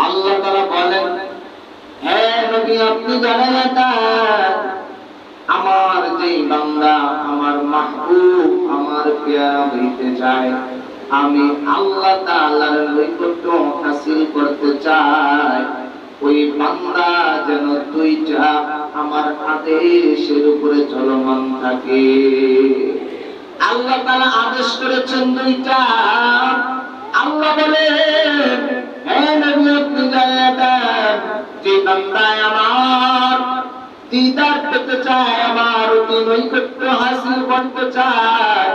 আল্লাহ তাআলা বলেন, হে নবী আপনি জানেন এটা আমার যে বান্দা আমার মাহবুব আমার পেয়ারা হইতে চায়, আমি আল্লাহ তাআলার নৈকট্য হাসিল করতে চাই, ওই বান্দা যেন দুইটা আমার আদেশের উপরে চলমান থাকে। আল্লাহ তাআলা আদেশ করেছেন দুইটা। আল্লাহ বলেন, হে নবী আপনি জানেন যে বান্দা আমার দিদার পেতে চায়, আমার নৈকট্য হাসিল করতে চায়,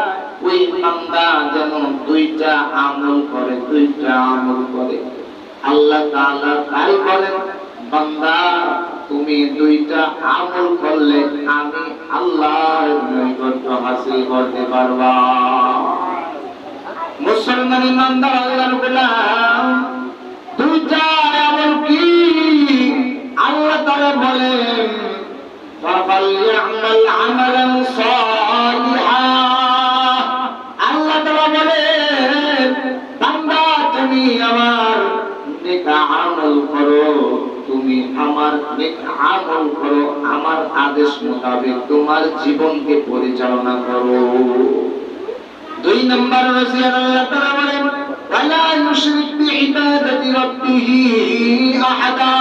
ওই বান্দা যেন দুইটা আমল করে, দুইটা আমল করে। আল্লাহ তাআলা তাই বলেন, বান্দা তুমি দুইটা আমল করলে আমি আল্লাহর নৈকট্য হাসিল করতে পারবা। মুসলমান ইমানদার আল্লাহর গোলাম, দুইটা আমল কি? আল্লাহ তাআলা বলেন, ফালইআমাল আমালান সালিহা। আল্লাহ তাআলা বলেন, বান্দা তুমি আমার নেক আমল করো, তুমি আমার নেক আমল করো, আমার আদেশ মোতাবেক তোমার জীবনকে পরিচালনা করো। দুই নম্বর ওসিয়ত আল্লাহ তাআলা বলেন, ওয়ালা ইউশরিক বিইবাদাতি রাব্বিহি আহাদা।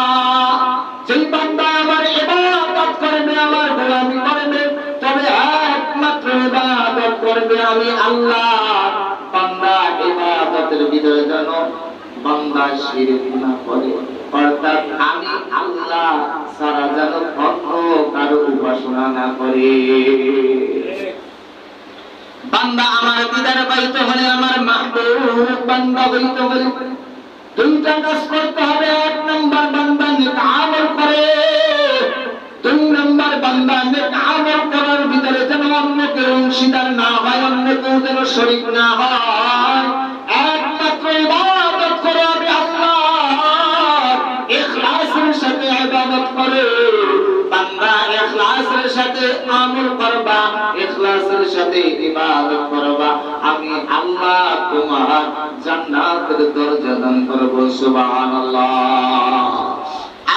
যেই বান্দা আমার ইবাদত করবে, আমার গোলামি করবে, তবে একমাত্র ইবাদত করবে আমি আল্লাহ। বান্দা ইবাদতের ভিতরে যেন বান্দা শিরক না করে, অর্থাৎ আমি আল্লাহ ছাড়া যেন অন্য কারো উপাসনা না করে। বান্দা আমার দিদার পাইতে হলে, আমার মাহবুব বান্দা হইতে হলে দুইটা কাজ করতে হবে। এক নম্বর বান্দা নেক আমল করে, দুই নম্বর বান্দা নেক আমল করার ভিতরে যেন অন্য কেউ অংশীদার না হয়, অন্য কেউ যেন শরীক না হয়। একমাত্র ইবাদত করে আমি আল্লাহ, ইখলাসের সাথে ইবাদত করে। বান্দা ইখলাসের সাথে আমল করবা, ইখলাসের সাথে ইবাদত করবা, আমি আল্লাহ তোমার জান্নাতের দরজা দান করব। সুবহানাল্লাহ।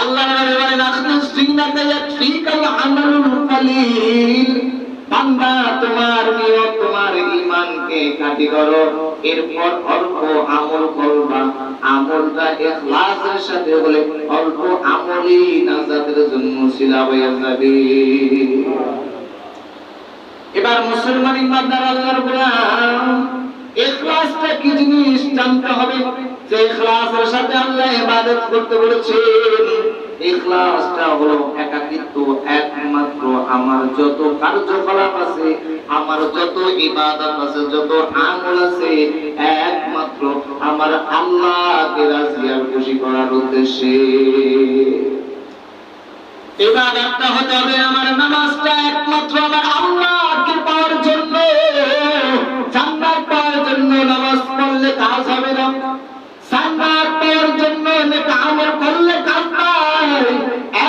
আল্লাহ নবী বলেন, আখলিস দীনাকা ইয়াকফিকাল আমালুল কালিল। বান্দা তোমার নিয়ত, তোমার ঈমানকে খাঁটি করো, এরপর অল্প আমল করবা। আমলটা ইখলাসের সাথে হলে অল্প আমলই নাজাতের জন্য ওসিলা হয়ে যাবে। এবার মুসলমান ইমানদার আল্লাহর গোলাম, ইখলাসটা কি জিনিস জানতে হবে। যে ইখলাসের সাথে আল্লাহ ইবাদত করতে বলেছেন, ইখলাসটা হলো একাকিত্ব, একমাত্র আমার যত কার্যকলাপ আছে, আমার যত ইবাদত আছে, যত আমল আছে, একমাত্র আমার আল্লাহকে রাজি আর খুশি করার উদ্দেশ্যে। ইবাদতটা হতে হবে, আমার নামাজটা একমাত্র আমার আল্লাহকে পাওয়ার জন্য, জান্নাত পাওয়ার জন্য। নামাজ পড়লে কাজ হবে না, জান্নাত পাওয়ার জন্য নেক আমল করলে কাজ নাই।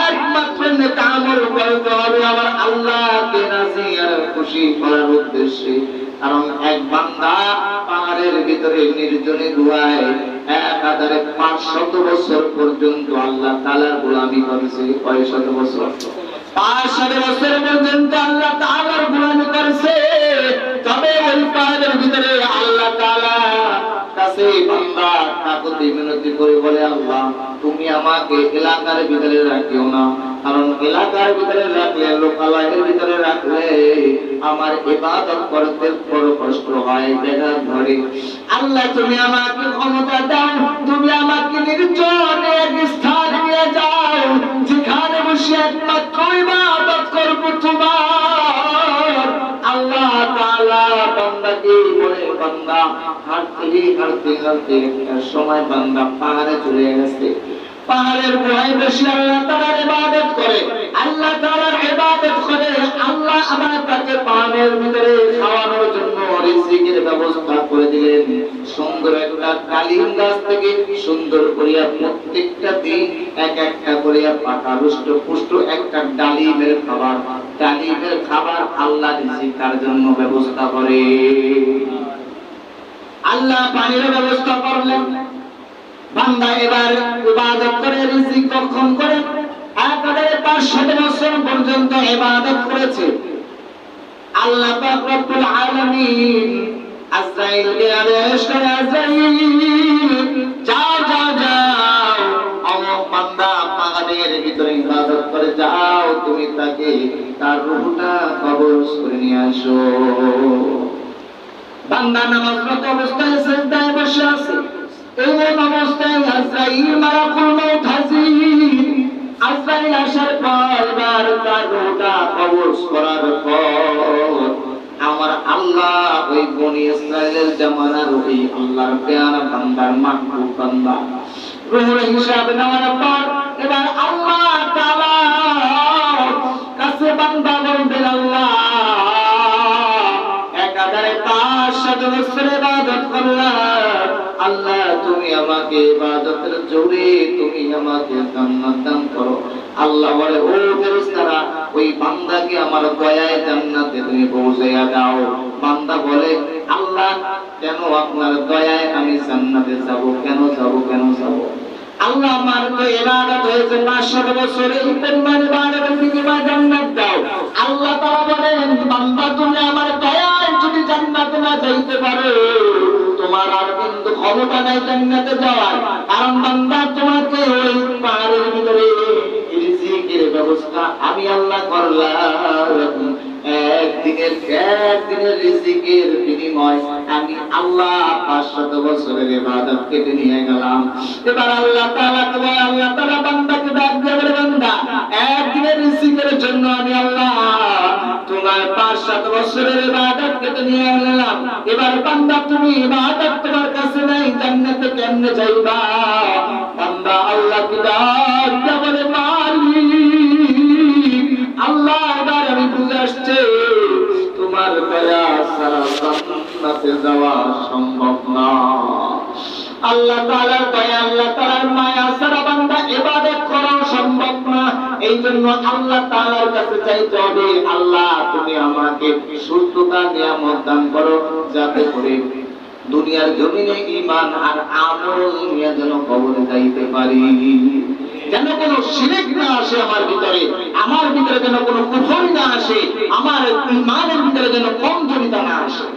একমাত্র নেক আমল করতে হবে আমার আল্লাহকে রাজি আর খুশি করার উদ্দেশ্যে। কারণ এক বান্দা পাহাড়ের ভিতরে নির্জনে গুহায় 1500 বছর পর্যন্ত আল্লাহ তাআলার গোলামি করেছে। কয় শত বছর? 500 বছর পর্যন্ত আল্লাহ তাআলার গোলামি করেছে। তবে ওই পাহাড়ের ভিতরে আল্লাহ তাআলা কাছে বান্দা কাকুতি মিনতি করে বলে, আল্লাহ তুমি আমাকে এলাকার ভিতরে রাখিও না, কারণ এলাকার ভিতরে রাখলে, লোকালয়ের ভিতরে রাখলে আমার ইবাদত করতে বড় কষ্ট হয়, দেখা ধরে। আল্লাহ তুমি আমাকে ক্ষমতা দাও, তুমি আমাকে নির্জনে এক স্থানে নিয়ে যাও, যেখানে বসে একমাত্র ইবাদত করব তোমার। আল্লাহ তাআলা বান্দাকে বলে, বান্দা হাঁটতে হাঁটতে হাঁটতে একটা সময় বান্দা পাহাড়ে চলে গেছে। পাহাড়ের গুহায় বসে আল্লাহ তাআলার ইবাদত করে, আল্লাহ তাআলার ইবাদত করে। আল্লাহ আবার তাকে পাহাড়ের ভিতরে খাওয়ানোর জন্য রিজিকের ব্যবস্থা করে দিলেন। সুন্দর একটা ডালিম গাছ থেকে সুন্দর করিয়া প্রত্যেকটা দিন এক একটা করিয়া পাকা রুষ্ট পুষ্ট একটা ডালিমের খাবার আল্লাহ রিজিক তার জন্য ব্যবস্থা করে। আল্লাহ পানির ব্যবস্থা করলেন, বান্দা এবার ইবাদত করে রিজিক ভক্ষণ করে 1500 বছর পর্যন্ত ইবাদত করেছে। আল্লাহ পাক রব্বুল আলামিন আজরাইলকে আদেশ করে, আজরাইল যাও যাও যাও, অমুক বান্দা পাহাড়ের ভিতরে ইবাদত করে যাও, তুমি তাকে তার রূহটা কবজ করে নিয়ে আসো। বান্দা নামাজরত অবস্থায় সিজদায় বসে আছে, এই অবস্থায় আজরাইল মালাকুল মউত হাজির। আজরাইল আসার পর এবার তার রূহটা কবজ করার পর আমার আল্লাহ ওই বনি ইসরাইলের জামানার ওই আল্লাহর পেয়ারা বান্দার মাহবুব বান্দা রূহের হিসাব নেওয়ার পর এবার আল্লাহ তাআলা কাছে বান্দা বলবেন, আল্লাহ একাধারে 500 বছর ইবাদত করলাম, আল্লাহ তুমি আমাকে ইবাদতের জোরে তুমি আমাকে জান্নাত দান করো। আল্লাহ বলে, ও ফেরেশতারা ওই বান্দাকে আমার দয়ায় জান্নাতে তুমি পৌঁছাইয়া দাও। বান্দা বলে, আল্লাহ কেন আপনার দয়ায় আমি জান্নাতে যাব, কেন যাব, কেন যাব? আল্লাহ আমার তো ইবাদত হয়েছে 500 বছর, এই পরিমাণ ইবাদতের বিনিময়ে জান্নাত দাও। আল্লাহ তাআলা বলেন, বান্দা তুমি আমার দয়ায় যদি জান্নাতে না যাইতে পারো, তোমার আর কিন্তু ক্ষমতা নাই জান্নাতে যাওয়ার, কারণ বান্দা তোমাকে ওই পাহাড়ের ভিতরে রিজিকের ব্যবস্থা আমি আল্লাহ করলাম। একদিনের রিজিকের বিনিময় আমি আল্লাহ 500 বছরের ইবাদত কেটে নিয়ে গেলাম। এবার আল্লাহ তাআলা বান্দাকে ডাক দিয়ে বলে, বান্দা একদিনের রিজিকের জন্য আমি আল্লাহ তোমার 500 বছরের ইবাদত কেটে নিয়ে গেলাম। এবার বান্দা তুমি ইবাদত তোমার কাছে নাই, জান্নাতে কেমনে যাইবা? বান্দা আল্লাহকে ডাক দিয়ে বলে, মালিক আল্লাহ এবার আমি বুঝে আসছে তোমার দয়া ছাড়া জান্নাতে যাওয়া সম্ভব না। আল্লাহ তাআলার দয়া, আল্লাহ তাআলার মায়া ছাড়া বান্দা ইবাদত করা সম্ভব না। এই জন্য আল্লাহ তাআলার কাছে চাইতে হবে, আল্লাহ তুমি আমাকে সুস্থতা নিয়ামত দান করো, যাতে করে দুনিয়ার জমিনে ঈমান আর আমল নিয়ে যেন কবরে যাইতে পারি, যেন কোনো শিরক না আসে আমার ভিতরে যেন কোনো কুফর না আসে, আমার ঈমানের ভিতরে যেন কমজোরিতা না আসে।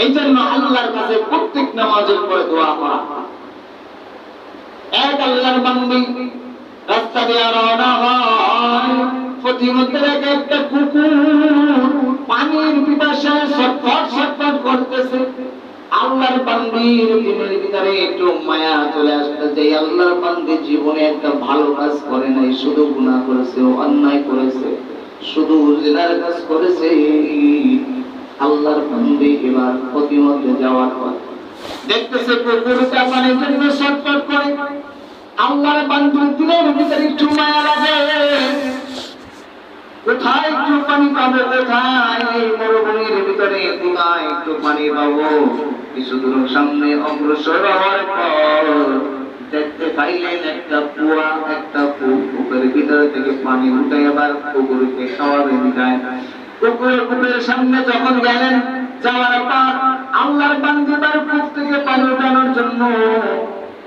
এই জন্য আল্লাহর কাছে প্রত্যেক নামাজের পরে দোয়া করা। এক আল্লাহর বান্দী রাস্তা দিয়ে রওনা হয়, পথিমধ্যে একটা কুকুর পানির পিপাসায় ছটফট করতেছে। আল্লাহর বান্দির দিনের ভিতরে একটু মায়া চলে আসতেছে, আল্লাহর বান্দি জীবনে একটা ভালো কাজ করে নাই, শুধু গুনাহ করেছে, অন্যায় করেছে, শুধু জিনার কাজ করেছে। আল্লাহর বান্দি এবার পথিমধ্যে যাওয়ার পর দেখতেছে কুকুরটা পানির জন্য ছটফট করে। আল্লাহর বান্দির দিনের ভিতরে একটু মায়া লাগে, কোথায় একটু পানি পাবো, কোথায় এই মরুভূমির ভিতরে কোথায় একটু পানি পাবো। কিছু দূর সামনে অগ্রসর হওয়ার পর দেখতে পাইলেন একটা কুয়া, একটা পুকুরের ভিতর থেকে পানি উঠে এবার কুকুরকে খাওয়াবেন যায়। কুকুরের সামনে যখন গেলেন, যাওয়ার পর আল্লাহর বান্দা তার কূপ থেকে পানি উঠানোর জন্য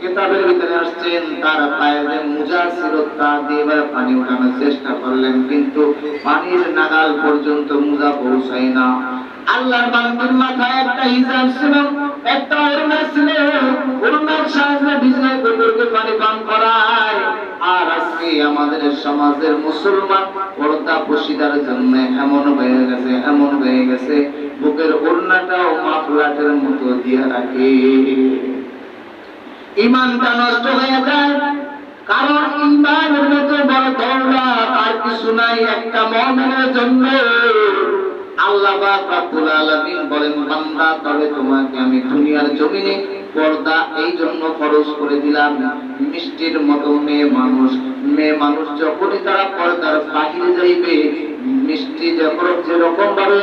কিতাবের ভিতরে আসছেন, তার পায়ে মোজা ছিল, তা দিয়ে এবার পানি উঠানোর চেষ্টা করলেন, কিন্তু পানির নাগাল পর্যন্ত মোজা পৌঁছায় না। আল্লাহর বান্দার মাথায় একটা হিজাব ছিল, একটা ওড়না ছিল, ওড়নার সাহায্যে ভিজে কুকুরকে পানি পান করায়। আর আজকে আমাদের সমাজের মুসলমান পর্দা পশিদার জন্য এমন হয়ে গেছে বুকের ওড়নাটাও মাফলাটের মতো দিয়ে রাখে। ঈমানটা নষ্ট হয়ে যায়, কারণ ঈমানের মতো বড় দৌলত আর কিছু নাই একটা মুমিনের জন্য। আল্লাহ পাক রব্বুল আলামিন বলেন, বান্দা তবে তোমাকে আমি দুনিয়ার জমিনে পর্দা এই জন্য ফরজ করে দিলাম, মিষ্টির মতো মেয়ে মানুষ যখনই তারা পর্দার বাহিরে যাইবে, মিষ্টি যেরকম ভাবে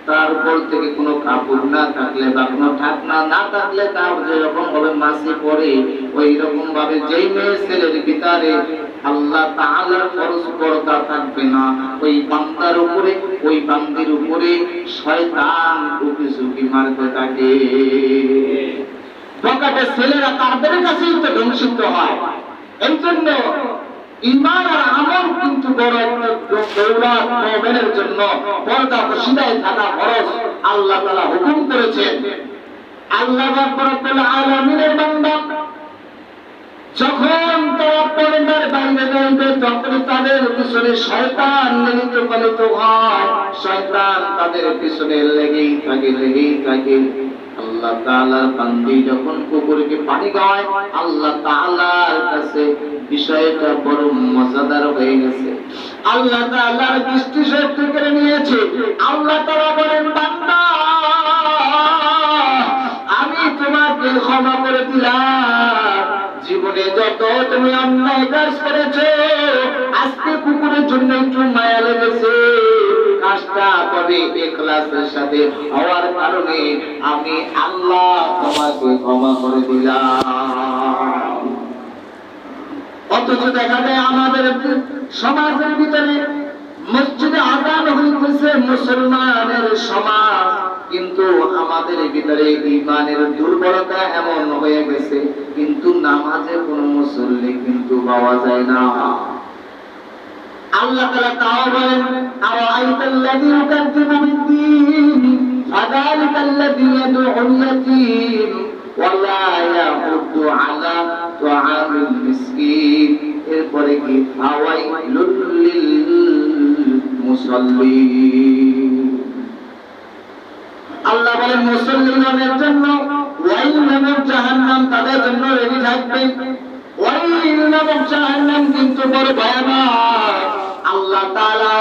তার উপর থেকে কোনো কাপড় না থাকলে বা কোনো ঢাকনা না থাকলে তার যেরকম ভাবে মাসি পড়ে, ওই রকম ভাবে যেই মেয়ে ছেলের ভিতরে আল্লাহ তাআলার ফরজ পর্দা থাকবে না, ওই বান্দার উপরে, ওই বান্দির উপরে শয়তান উকি ঝুঁকি মারতে থাকে। বকাটে ছেলেরা তাদের কাছেই তো ধ্বংসিত হয়। এই জন্য ঈমান আর আমল কিন্তু বড় একটা দৌলত মুমিনের জন্য পর্দা পশিদায় থাকা ফরজ আল্লাহ তাআলা হুকুম করেছেন। আল্লাহ রাব্বুল আলামিনের বান্দা যখন তারা পর্দার বাইরে যাইবে তখন তাদের পিছনে শয়তান নির্মিত হয়, শয়তান তাদের পিছনে লেগেই থাকে। আল্লাহ তাআলার বান্দি যখন পুকুরকে পানি খাওয়ায় আল্লাহ তাআলার কাছে বিষয়টা বড় মজাদার হয়ে গেছে। আল্লাহ তাআলার দৃষ্টি শক্তি করে নিয়েছে। আল্লাহ তাআলা বলেন, বান্দা আমি তোমাকে ক্ষমা করে দিলাম। জীবনে যত তুমি অন্যায় কাজ করেছো, আজকে কুকুরের জন্য একটু মায়া লেগেছে, কাজটা তবে ইখলাসের সাথে হওয়ার কারণে আমি আল্লাহ তোমাকে ক্ষমা করে দিলাম। অথচ দেখা যায় আমাদের সমাজের ভিতরে মসজিদে আযান হইতেছে, মুসলমানের সমাজ, কিন্তু আমাদের ভিতরে ঈমানের দুর্বলতা এমন হয়ে গেছে, কিন্তু নামাজে কোনো মুসল্লি কিন্তু পাওয়া যায় না। আল্লাহ তাআলা তাও বলেন, আরাআইতাল্লাযী ইউকাযযিবু বিদ্দীন ফাযালিকাল্লাযী ইয়াদউল ইয়াতীম ওয়া লা ইয়াহুদ্দু আলা তুআমিল মিসকিন। এরপরে কি ফাওয়াইলুল লিল মুসাল্লিন। আল্লাহ বলেন মুসল্লিদের জন্য ওয়াইল নামক জাহান্নাম তাদের জন্য রেডি থাকবে। ওয়াইল নামক জাহান্নাম কিন্তু বড় ভয়ানক। আল্লাহ তাআলা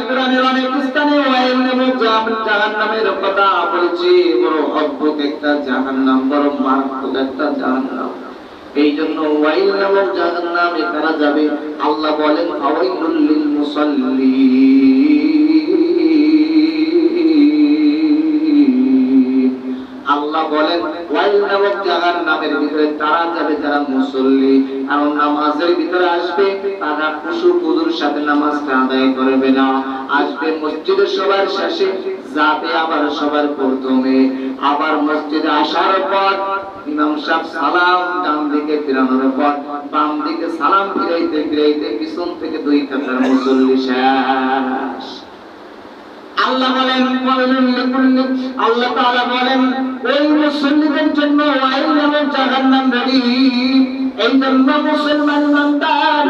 কোরআনের অনেক স্থানে ওয়াইল নামক জাহান্নামের কথা বলেছে। বড় অদ্ভুত একটা জাহান্নাম, বড় মারাত্মক একটা জাহান্নাম। এই জন্য ওয়াইল নামক জাহান্নামে কারা যাবে? আল্লাহ বলেন ফাওয়াইলুল লিল মুসাল্লিন। আল্লাহ বলেন ওয়াইল নামক জাহান্নামের ভিতরে তারা যাবে যারা মুসল্লি, কারণ নামাজের ভিতরে আসবে তারা খুশু-খুদুর সাথে নামাজটা আদায় করবে না। আসবে মসজিদের সবার শেষে, যাবে আবার সবার প্রথমে। আবার মসজিদে আসার পর ইমাম সাহেব সালাম ডান দিকে ফিরানোর পর বাম দিকে সালাম ফিরাইতে পিছন থেকে দুই কাতার মুসল্লি শেষ। আল্লাহ বলেন আল্লাহ তাআলা বলেন ওই মুসল্লিদের জন্য ওয়াইল নামক জাহান্নাম রেডি। এই জন্য মুসলমান বান্দার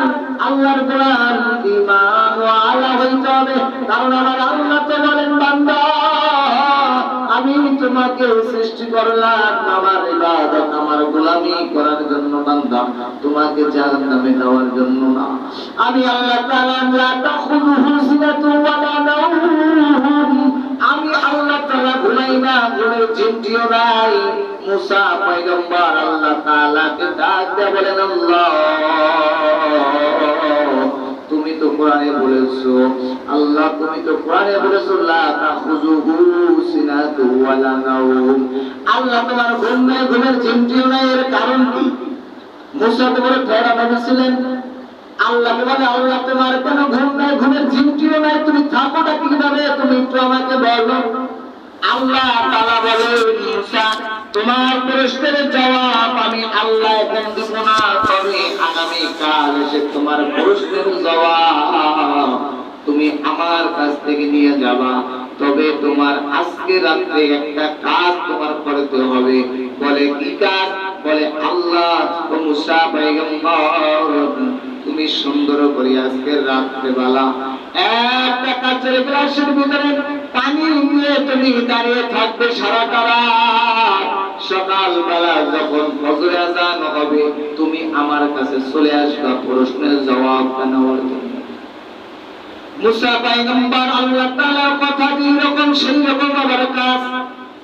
আল্লাহর কোরআন ঈমান ওয়ালা হইতে হবে। কারণ আমার আল্লাহ তো বলেন, বান্দা আমি তোমাকে সৃষ্টি করলাম আমার ইবাদত, আমার গোলামি করার জন্য, বান্দা তোমাকে জাহান্নামে দেওয়ার জন্য না। আমি আল্লাহ তাআলা লা তাখুযুহু সিনাতুন ওয়ালা নাওম, আমি আল্লাহ তাআলা ঘুমাই না, ঘুমের চিন্তাও নাই। মুসা পয়গম্বর আল্লাহ তাআলাকে ডাক দিয়ে বলেন, আল্লাহ তুমি তো কোরআনে বলেছো, আল্লাহ তুমি তো কোরআনে বলেছো লা তাখুযুহু সিনাতু ওয়ালা নাওম। আল্লাহ তোমার ঘুম নাই, ঘুমের চিন্তাও নাই, এর কারণ কি? মুসা তো বলে ঠেরা ছিলেন। আল্লাহ বলে, আল্লাহ তোমার কেন ঘুম নাই, ঘুমের চিন্তাও নাই, তুমি থাকোটা কিভাবে? তুমি একটু আমাকে বলো। আল্লাহ তাআলা বলেন, মুসা তোমার প্রশ্নের জবাব আমি আল্লাহ এখন দেব না, তবে আগামী কাল এসে তোমার প্রশ্নের জবাব তুমি আমার কাছ থেকে নিয়ে যাবা। তবে তোমার আজকে রাতে একটা কাজ তোমার করতে হবে। বলে কি কাজ? বলে আল্লাহ ও মুসা পয়গম্বর তুমি সুন্দর করে আজকে রাত্রে বেলা একটা কাচের গ্লাসের ভিতরে পানি নিয়ে তুমি দাঁড়িয়ে থাকবে সারাটা রাত। সকালবেলা যখন ফজর আযান হবে তুমি আমার কাছে চলে আসবা প্রশ্নের জবাবটা নেওয়ার জন্য। মুসা পয়গম্বর আল্লাহ তাআলার কথা যেরকম সেই রকম আবার কাজ।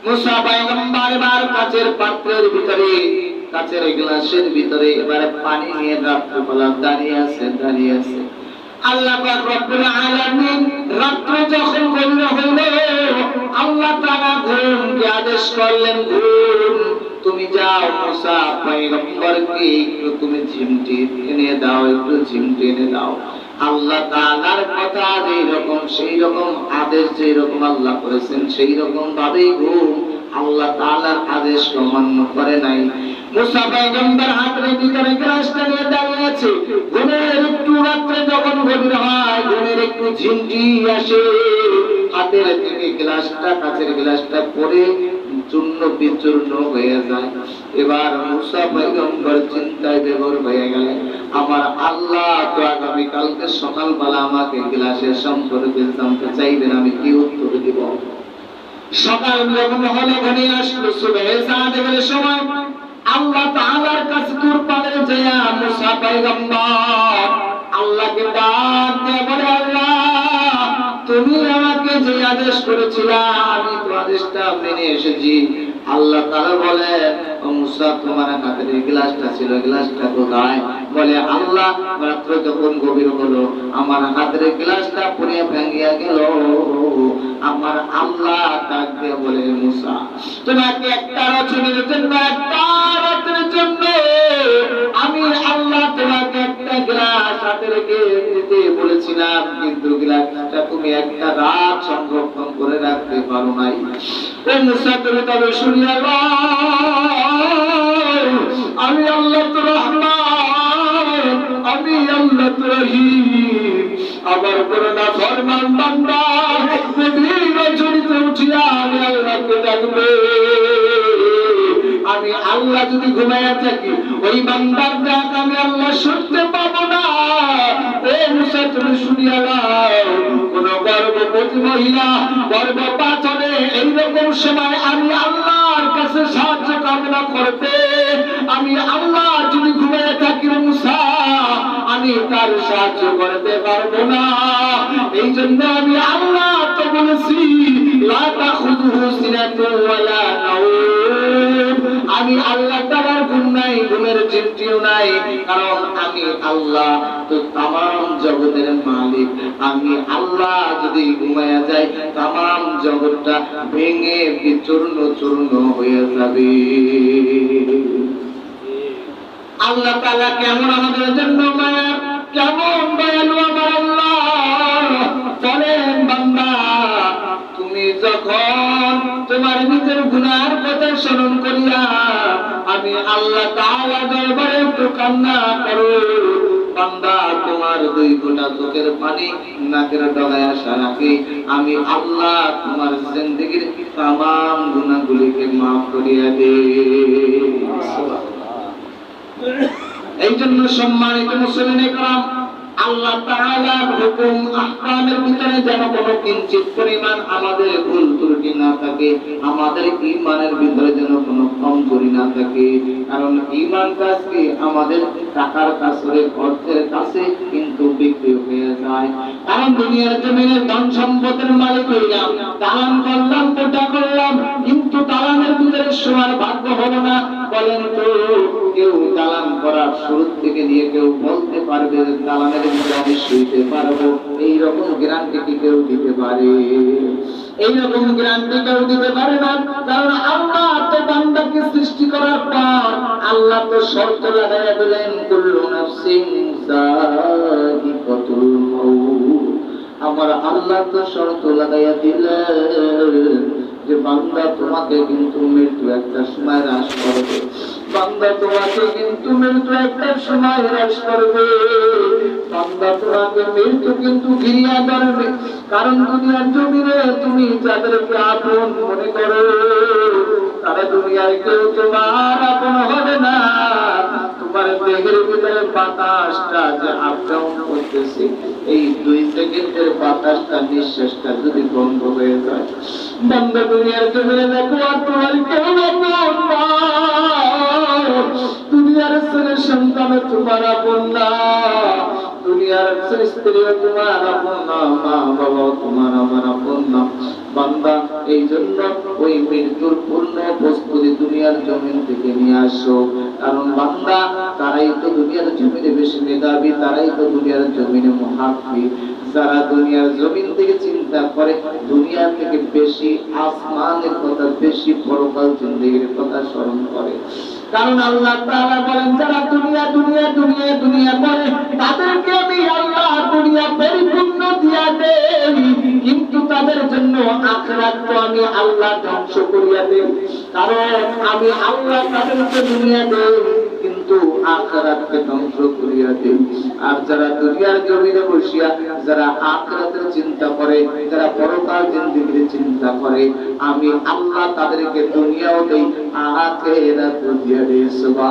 মুসা পয়গম্বর এবার কাচের পাত্রের ভিতরে, কাচের গ্লাসের ভিতরে এবারে পানি নিয়ে রাত্রিবেলা দাঁড়িয়ে আছে। আল্লাহ পাক রব্বুল আলামিন রাত্র যখন গভীর হইল আল্লাহ তাআলা ঘুমকে আদেশ করলেন, ঘুম তুমি যাও মুসা পয়গম্বরকে একটু তুমি ঝিমটি এনে দাও, একটু ঝিমটি এনে দাও। আল্লাহ তাআলার কথা যেই রকম সেই রকম আদেশ যেই রকম আল্লাহ করেছেন সেই রকম ভাবেই ঘুম। আল্লাহ তাআলার আদেশ অমান্য করে নাই। মুসা পয়গম্বর হাতের ভিতরে গ্লাসটা নিয়ে দাঁড়িয়ে আছে। ঘুমের একটু রাত্রে যখন গভীর হয়, ঘুমের একটু ঝিমঝি আসে, হাতের থেকে গ্লাসটা, কাচের গ্লাসটা পড়ে চূর্ণ বিচূর্ণ হয়ে যায়। এবার মুসা পয়গম্বর চিন্তায় বিভোর হয়ে গেলেন, আমার আল্লাহ তো আগামী কালকে সকালবেলা আমাকে গ্লাসের সম্পর্কে জানতে চাইবেন, আমি কি উত্তর দিব? সকাল যখন হলো, ঘনি আসলো সুবহে সাদিকের সময়, আল্লাহ তাআলার কাছে দূর পারে যায় মুসা পয়গম্বর আল্লাহকে ডাক দিয়ে বলে, আল্লাহ তুমি আমাকে যে আদেশ করেছিলা আমি তো আদেশটা মেনে এসেছি। আল্লাহ তাআলা বলে, ও মুসা তোমার হাতের গ্লাসটা ছিল, গ্লাসটা কোথায়? বলে, আল্লাহ রাত্রে যখন গভীর হলো আমার হাতের গ্লাসটা পড়ে ভেঙে গেল। আমার আল্লাহ ডাক দিয়ে বলে, মুসা তোমাকে একটা রচনের জন্য, একটা রাতের জন্য আমি আল্লাহ তোমাকে একটা গ্লাস হাতে রেখে দিতে বলেছিলাম, কিন্তু গ্লাসটা তুমি একটা রাত সংরক্ষণ করে রাখতে পারো নাই। ও মুসা তুমি তবে শুনিয়া আমি আল্লাহ তো রহমান, আমি আল্লাহ তো রহিম, আমার কোনো না ফরমান বান্দা গভীর রজনীতে উঠিয়া আমি আল্লাহকে ডাকবে। আমি আল্লাহ যদি ঘুমাইয়া থাকি, ওই বান্দার ডাক আমি আল্লাহ শুনতে পাবো না। ও মুসা তুমি শুনিয়া নাও, কোন গর্ভবতী মহিলা গর্ভপাতনে এইরকম সময় আমি আল্লাহর কাছে সাহায্য কামনা করতে, আমি আল্লাহ যদি ঘুমাইয়া থাকি মুসা আমি তার সাহায্য করতে পারবো না। এই জন্য আমি আল্লাহ তো বলেছি, লা তাখুযুহু সিনাতুন ওয়ালা নাওম, আমি আল্লাহ তাআলার ঘুম নাই, ঘুমের চিন্তাও নাই, কারণ আমি আল্লাহ তো তামাম জগতের মালিক। আমি আল্লাহ যদি ঘুমায়া যাই, তামাম জগৎটা ভেঙে বিচূর্ণ চূর্ণ হয়ে যাবে। আল্লাহ তাআলা কেমন আমাদের জন্য মায়া, কেমন দয়ালু আমার আল্লাহ। বলেন বান্দা, তুমি যখন তোমার নিজের গুনার কথা স্মরণ করিয়া আমি আল্লাহ তাআলা দরবারে একটু কান্না করো, বান্দা তোমার দুই ফোঁটা চোখের পানি নাকের ডগায় আসা রাখি আমি আল্লাহ তোমার জিন্দেগীর তামাম গুনাহগুলিকে মাফ করিয়া দেই। এই জন্য সম্মানিত মুসলিম کرام, আল্লাহ তাআলার হুকুম আহকামের ভিতরে যেন কোনো কিঞ্চিত পরিমাণ আমাদের ভুল ত্রুটি না থাকে, আমাদের ঈমানের ভিতরে যেন কোনো কমজোরি না থাকে। কারণ ঈমান কাছে আমাদের টাকার কাছে, অর্থের কাছে কিন্তু বিক্রি হয়ে যায়। কারণ দুনিয়ার জমিনের ধন সম্পদের মালিক হইলাম, দালান করলাম, কোটা করলাম, কিন্তু দালানের ভিতরে শোয়ার ভাগ্য হলো না। বলেন তো কেউ দালান করার শুরু থেকে নিয়ে কেউ বলতে পারবে দালানের ভিতরে আমি শুইতে পারবো? এইরকম গ্যারান্টি কি কেউ দিতে পারে? এইরকম গ্যারান্টি কেউ দিতে পারে না। কারণ আল্লাহ তো বান্দাকে সৃষ্টি করার পর আল্লাহ তো শর্ত লাগাইয়া দিলেন, কুল্লু নাফসিন যায়িকাতুল মাউত। আমার আল্লাহ তো শর্ত লাগাইয়া দিলেন যে বান্দা তোমাকে কিন্তু মৃত্যু একটা সময় হ্রাস করবে, বান্দা তোমাকে কিন্তু মৃত্যু একটা সময় হ্রাস করবে, বান্দা তোমাকে মৃত্যু কিন্তু ঘিরিয়া ধরবে। কারণ দুনিয়ার জমিনে তুমি যাদেরকে আপন মনে করো তারা দুনিয়ার কেউ তোমার আপন হবে না। তোমার দেহের ভিতরে বাতাসটা যে আপ ডাউন করতেছে, এই 2 সেকেন্ডের বাতাসটা, নিঃশ্বাসটা যদি বন্ধ হয়ে যায়, বান্দা দুনিয়ার জমিনে দেখো আর তোমার কেউ আপন না। দুনিয়ার ছেলে সন্তান তোমার আপন না, দুনিয়ার স্ত্রী তোমার আপন না, মা বাবা তোমার আমার আপন না। বান্দা এই জন্য ওই মৃত্যুর পূর্ণ প্রস্তুতি দুনিয়ার জমিন থেকে নিয়ে আসো। কারণ বান্দা তারাই তো দুনিয়ার জমিনে বেশি মেধাবী, তারাই তো দুনিয়ার জমিনে মুহাফিজ, যারা দুনিয়ার জমিন থেকে চিন্তা করে দুনিয়া থেকে বেশি আসমানের কথা, বেশি পরকাল জিন্দেগীর কথা স্মরণ করে। কারণ আল্লাহ তাআলা বলেন, যারা দুনিয়া দুনিয়া দুনিয়া দুনিয়া করে তাদেরকে আমি আল্লাহ দুনিয়া পরিপূর্ণ দিয়া দেই, কিন্তু তাদের জন্য আখিরাত তো আমি আল্লাহ ধ্বংস করিয়া দেই, কারণ আমি আল্লাহ তাদেরকে দুনিয়া দেই কিন্তু আখিরাতকে ধ্বংস করিয়া দেই। আর যারা দুনিয়ার জমিনে বসিয়া যারা আখিরাতের চিন্তা করে, যারা পরকাল জিন্দেগির চিন্তা করে, আমি আল্লাহ তাদেরকে দুনিয়াও দেই আখিরাতও দিয়া দেই। সুবহান